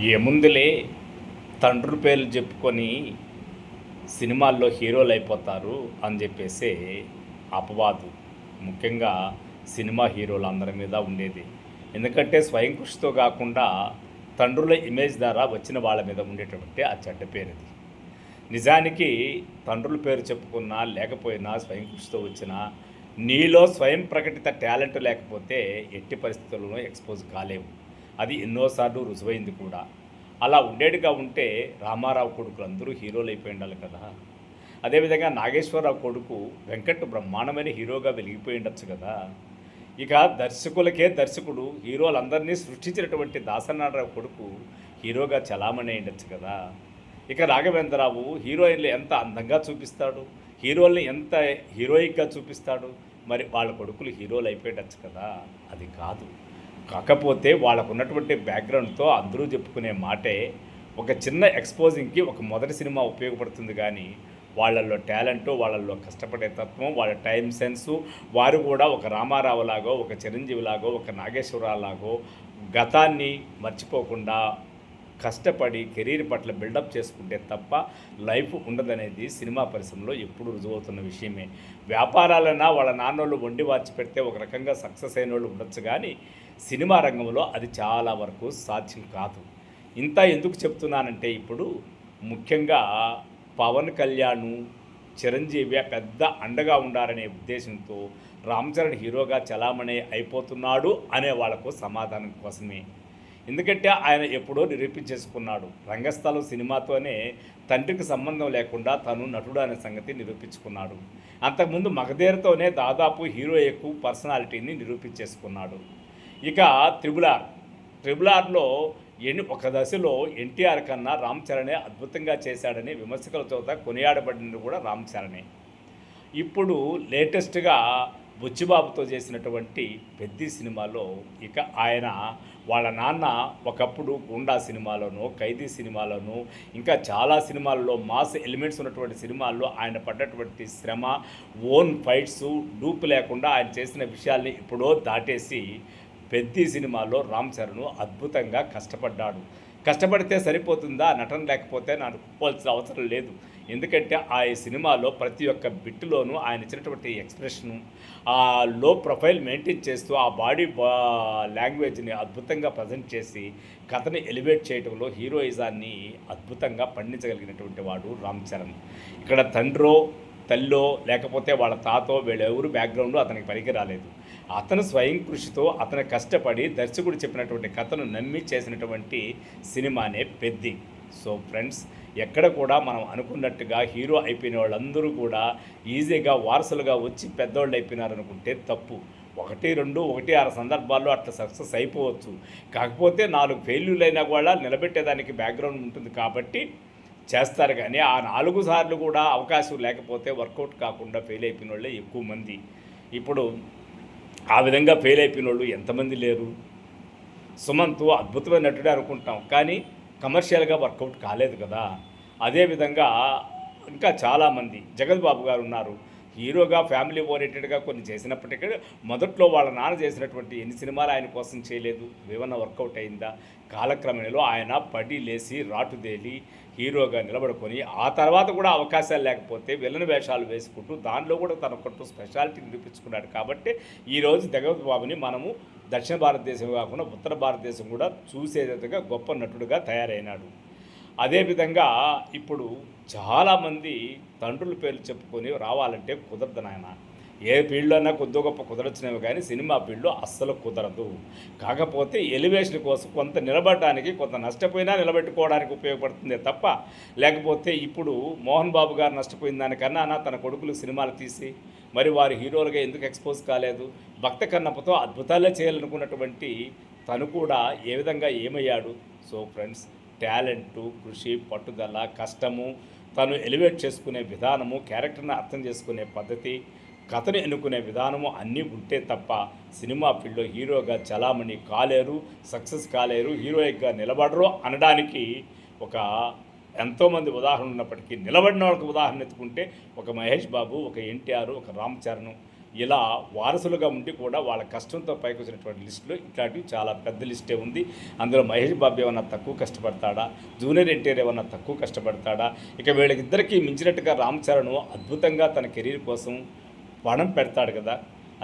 ఏముందిలే తండ్రుల పేర్లు చెప్పుకొని సినిమాల్లో హీరోలు అయిపోతారు అని చెప్పేసి అపవాదు. ముఖ్యంగా సినిమా హీరోలు అందరి మీద ఉండేది. ఎందుకంటే స్వయం కృషితో కాకుండా తండ్రుల ఇమేజ్ ద్వారా వచ్చిన వాళ్ళ మీద ఉండేటటువంటి ఆ చెడ్డ పేరుది. నిజానికి తండ్రుల పేరు చెప్పుకున్నా లేకపోయినా స్వయం కృషితో వచ్చిన నీలో స్వయం ప్రకటిత టాలెంట్ లేకపోతే ఎట్టి పరిస్థితుల్లోనూ ఎక్స్పోజ్ కాలేవు. అది ఎన్నోసార్లు రుజువైంది కూడా. అలా ఉండేట్టుగా ఉంటే రామారావు కొడుకులు అందరూ హీరోలు అయిపోయి ఉండాలి కదా. అదేవిధంగా నాగేశ్వరరావు కొడుకు వెంకట్ బ్రహ్మాండమైన హీరోగా వెలిగిపోయి ఉండొచ్చు కదా. ఇక దర్శకులకే దర్శకుడు హీరోలందరినీ సృష్టించినటువంటి దాసనారాయణ కొడుకు హీరోగా చలామణి ఉండొచ్చు కదా. ఇక రాఘవేంద్రరావు హీరోయిన్లు ఎంత అందంగా చూపిస్తాడు, హీరోల్ని ఎంత హీరోయిక్గా చూపిస్తాడు. మరి వాళ్ళ కొడుకులు హీరోలు అయిపోయవచ్చు కదా. అది కాదు. కాకపోతే వాళ్ళకున్నటువంటి బ్యాక్గ్రౌండ్తో అందరూ చెప్పుకునే మాటే ఒక చిన్న ఎక్స్పోజింగ్కి ఒక మొదటి సినిమా ఉపయోగపడుతుంది. కానీ వాళ్ళల్లో టాలెంటు, వాళ్ళల్లో కష్టపడే తత్వం, వాళ్ళ టైం సెన్సు, వారు కూడా ఒక రామారావు లాగో, ఒక చిరంజీవి లాగో, ఒక నాగేశ్వరరావు లాగో గతాన్ని మర్చిపోకుండా కష్టపడి కెరీర్ పట్ల బిల్డప్ చేసుకుంటే తప్ప లైఫ్ ఉండదనేది సినిమా పరిశ్రమలో ఎప్పుడు రుజువవుతున్న విషయమే. వ్యాపారాలైనా వాళ్ళ నాన్నోళ్ళు వండి వార్చి పెడితే ఒక రకంగా సక్సెస్ అయిన వాళ్ళు ఉండొచ్చు. కానీ సినిమా రంగంలో అది చాలా వరకు సాధ్యం కాదు. ఇంత ఎందుకు చెప్తున్నానంటే ఇప్పుడు ముఖ్యంగా పవన్ కళ్యాణ్, చిరంజీవి పెద్ద అండగా ఉండాలనే ఉద్దేశంతో రామ్ చరణ్ హీరోగా చలామణి అయిపోతున్నాడు అనే వాళ్ళకు సమాధానం కోసమే. ఎందుకంటే ఆయన ఎప్పుడో నిరూపించేసుకున్నాడు. రంగస్థలం సినిమాతోనే తండ్రికి సంబంధం లేకుండా తను నటుడు అనే సంగతి నిరూపించుకున్నాడు. అంతకుముందు మగధీరతోనే దాదాపు హీరో ఎక్కువ పర్సనాలిటీని నిరూపించేసుకున్నాడు. ఇక త్రిబుల్ ఆర్లో ఒక దశలో ఎన్టీఆర్ కన్నా రామ్ చరణే అద్భుతంగా చేశాడని విమర్శకుల చోత కొనియాడబడినది కూడా రామ్ చరణే. ఇప్పుడు లేటెస్ట్గా బుచ్చిబాబుతో చేసినటువంటి పెద్ది సినిమాలో ఇక ఆయన వాళ్ళ నాన్న ఒకప్పుడు గుండా సినిమాలోనూ, ఖైదీ సినిమాలోనూ, ఇంకా చాలా సినిమాల్లో మాస్ ఎలిమెంట్స్ ఉన్నటువంటి సినిమాల్లో ఆయన పడ్డటువంటి శ్రమ, ఓన్ ఫైట్స్, డూప్ లేకుండా ఆయన చేసిన విషయాల్ని ఎప్పుడో దాటేసి పెద్ది సినిమాలో రామ్ చరణ్ అద్భుతంగా కష్టపడ్డాడు. కష్టపడితే సరిపోతుందా? నటన లేకపోతే నాకు పోల్సిన అవసరం లేదు. ఎందుకంటే ఆ సినిమాలో ప్రతి ఒక్క బిట్టులోనూ ఆయన ఇచ్చినటువంటి ఎక్స్ప్రెషను, ఆ లో ప్రొఫైల్ మెయింటైన్ చేస్తూ ఆ బాడీ లాంగ్వేజ్ని అద్భుతంగా ప్రజెంట్ చేసి కథని ఎలివేట్ చేయడంలో హీరోయిజాన్ని అద్భుతంగా పండించగలిగినటువంటి వాడు రామ్ చరణ్. ఇక్కడ తండ్రో తల్లో లేకపోతే వాళ్ళ తాతో వీళ్ళెవరు బ్యాక్గ్రౌండ్ అతనికి పనికి రాలేదు. అతను స్వయం కృషితో అతను కష్టపడి దర్శకుడు చెప్పినటువంటి కథను నమ్మి చేసినటువంటి సినిమానే పెద్ది. సో ఫ్రెండ్స్, ఎక్కడ కూడా మనం అనుకున్నట్టుగా హీరో అయిపోయిన వాళ్ళందరూ కూడా ఈజీగా వారసులుగా వచ్చి పెద్దవాళ్ళు అయిపోయినారనుకుంటే తప్పు. 1, 2, 1, 6 సందర్భాల్లో అట్లా సక్సెస్ అయిపోవచ్చు. కాకపోతే 4 ఫెయిల్యూర్లు అయినా కూడా నిలబెట్టేదానికి బ్యాక్గ్రౌండ్ ఉంటుంది కాబట్టి చేస్తారు. కానీ ఆ 4 సార్లు కూడా అవకాశం లేకపోతే వర్కౌట్ కాకుండా ఫెయిల్ అయిపోయిన వాళ్ళే ఎక్కువ మంది. ఇప్పుడు ఆ విధంగా ఫెయిల్ అయిపోయిన వాళ్ళు ఎంతమంది లేరు? సుమంత్ అద్భుతమైన నటుడే అనుకుంటాం, కానీ కమర్షియల్గా వర్కౌట్ కాలేదు కదా. అదేవిధంగా ఇంకా చాలామంది, జగత్ బాబు గారు ఉన్నారు, హీరోగా ఫ్యామిలీ ఓరియంటెడ్గా కొన్ని చేసినప్పటికీ మొదట్లో వాళ్ళ నాన్న చేసినటువంటి ఎన్ని సినిమాలు ఆయన కోసం చేయలేదు. ఏమన్నా వర్కౌట్ అయిందా? కాలక్రమేణలో ఆయన పడి లేసి రాటుదేలి హీరోగా నిలబడుకొని ఆ తర్వాత కూడా అవకాశాలు లేకపోతే విలన్ వేషాలు వేసుకుంటూ దానిలో కూడా తనకంటూ స్పెషాలిటీ నిరూపించుకున్నాడు. కాబట్టి ఈరోజు జగత్ బాబుని మనము దక్షిణ భారతదేశం కాకుండా ఉత్తర భారతదేశం కూడా చూసేటట్టుగా గొప్ప నటుడుగా తయారైనాడు. అదేవిధంగా ఇప్పుడు చాలామంది తండ్రుల పేర్లు చెప్పుకొని రావాలంటే కుదరదు నాయన. ఏ ఫీల్డ్లో అయినా కొద్ది గొప్ప కుదరొచ్చినవి, కానీ సినిమా ఫీల్డ్లో అస్సలు కుదరదు. కాకపోతే ఎలివేషన్ కోసం కొంత నిలబడటానికి, కొంత నష్టపోయినా నిలబెట్టుకోవడానికి ఉపయోగపడుతుందే తప్ప, లేకపోతే ఇప్పుడు మోహన్ బాబు గారు నష్టపోయిన దానికన్నా తన కొడుకులు సినిమాలు తీసి మరి వారి హీరోలుగా ఎందుకు ఎక్స్పోజ్ కాలేదు? భక్త కన్నప్పతో అద్భుతాలే చేయాలనుకున్నటువంటి తను కూడా ఏ విధంగా ఏమయ్యాడు? సో ఫ్రెండ్స్, టాలెంటు, కృషి, పట్టుదల, కష్టము, తను ఎలివేట్ చేసుకునే విధానము, క్యారెక్టర్ని అర్థం చేసుకునే పద్ధతి, కథను ఎన్నుకునే విధానము అన్నీ ఉంటే తప్ప సినిమా ఫీల్డ్లో హీరోగా చలామణి కాలేరు, సక్సెస్ కాలేరు, హీరోయిక్గా నిలబడరు అనడానికి ఒక ఎంతోమంది ఉదాహరణలు ఉన్నప్పటికీ నిలబడిన వాళ్ళకి ఉదాహరణ ఎత్తుకుంటే ఒక మహేష్ బాబు, ఒక ఎన్టీఆర్, ఒక రామ్ చరణ్, ఇలా వారసులుగా ఉండి కూడా వాళ్ళ కష్టంతో పైకి వచ్చినటువంటి లిస్టులో ఇట్లాంటివి చాలా పెద్ద లిస్టే ఉంది. అందులో మహేష్ బాబు ఏమన్నా తక్కువ కష్టపడతాడా, జూనియర్ ఎన్టీఆర్ ఏమన్నా తక్కువ కష్టపడతాడా? ఇక వీళ్ళకిద్దరికీ మించినట్టుగా రామ్ చరణ్ అద్భుతంగా తన కెరీర్ కోసం పణం పెడతాడు కదా.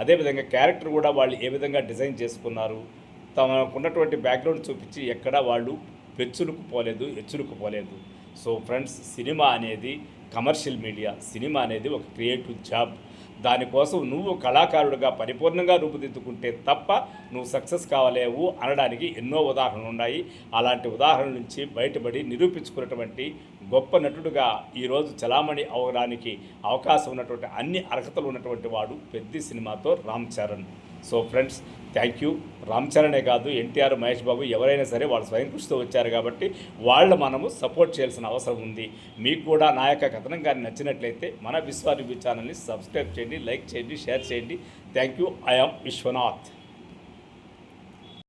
అదేవిధంగా క్యారెక్టర్ కూడా వాళ్ళు ఏ విధంగా డిజైన్ చేసుకున్నారు, తమకున్నటువంటి బ్యాక్గ్రౌండ్ చూపించి ఎక్కడా వాళ్ళు పెచ్చులకు పోలేదు, ఎచ్చులకు పోలేదు. సో ఫ్రెండ్స్, సినిమా అనేది కమర్షియల్ మీడియా, సినిమా అనేది ఒక క్రియేటివ్ జాబ్. దానికోసం నువ్వు కళాకారుడిగా పరిపూర్ణంగా రూపుదిద్దుకుంటే తప్ప నువ్వు సక్సెస్ కావలేవు అనడానికి ఎన్నో ఉదాహరణలు ఉన్నాయి. అలాంటి ఉదాహరణల నుంచి బయటపడి నిరూపించుకున్నటువంటి గొప్ప నటుడుగా ఈరోజు చలామణి అవడానికి అవకాశం ఉన్నటువంటి అన్ని అర్హతలు ఉన్నటువంటి వాడు పెద్ద సినిమాతో Ram Charan. So friends, thank you. Ram చరణే కాదు, ఎన్టీఆర్, మహేష్ బాబు ఎవరైనా సరే వాళ్ళు స్వయం కృషితో వచ్చారు కాబట్టి వాళ్ళు మనము సపోర్ట్ చేయాల్సిన అవసరం ఉంది. మీకు కూడా నా యొక్క కథనం కానీ నచ్చినట్లయితే మన విశ్వ రివ్యూ ఛానల్ని సబ్స్క్రైబ్ చేయండి, లైక్ చేయండి, షేర్ చేయండి. Thank you. I am Vishwanath.